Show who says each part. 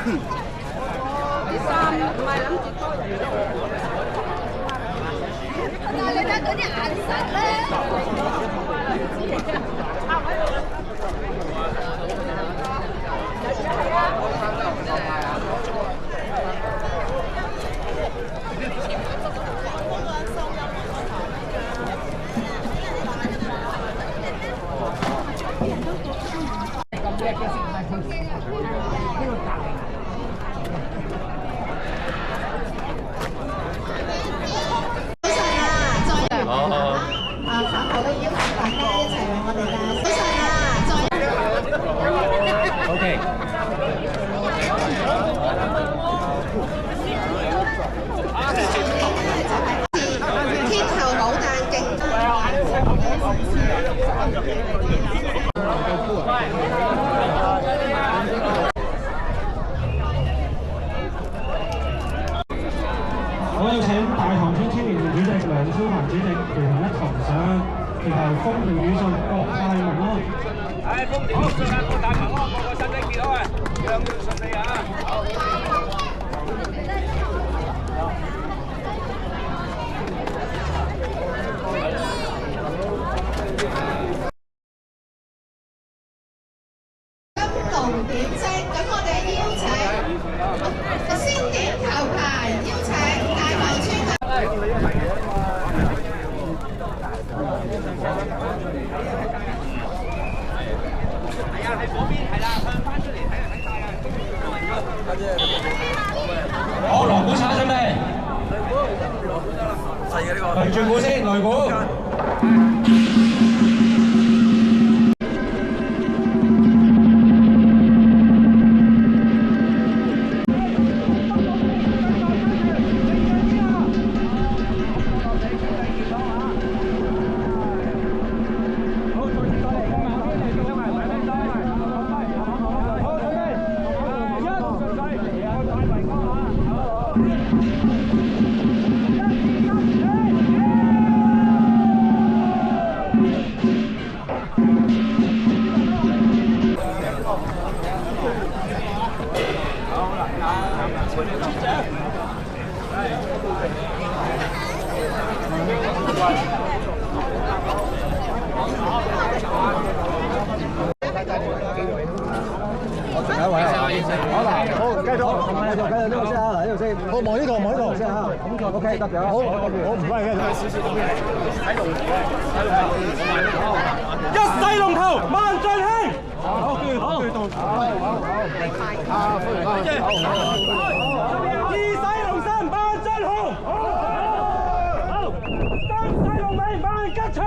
Speaker 1: 啲衫唔係諗住多人做。但係你睇佢啲眼神咧。
Speaker 2: 我有請大棠村青年團主席梁超鵬主席聯同一同上，然後風調雨順，國泰民安。風調雨順啊，國泰民安，個個身體健康啊，樣樣順利啊！
Speaker 3: 金龍點睛，咁我哋邀請先點頭牌，邀請大棠村嘅。係啊，喺嗰邊係啦，向翻出嚟睇就睇晒啊！
Speaker 2: 好，鑼鼓炒準備。細嘅呢個。嚟轉鼓先，擂鼓。
Speaker 4: 好，望呢度先啊！OK， 得嘅。好，唔該嘅。一世龍頭，萬丈興。好，好，二世龍身，萬丈紅。好，三世龍尾，萬吉祥。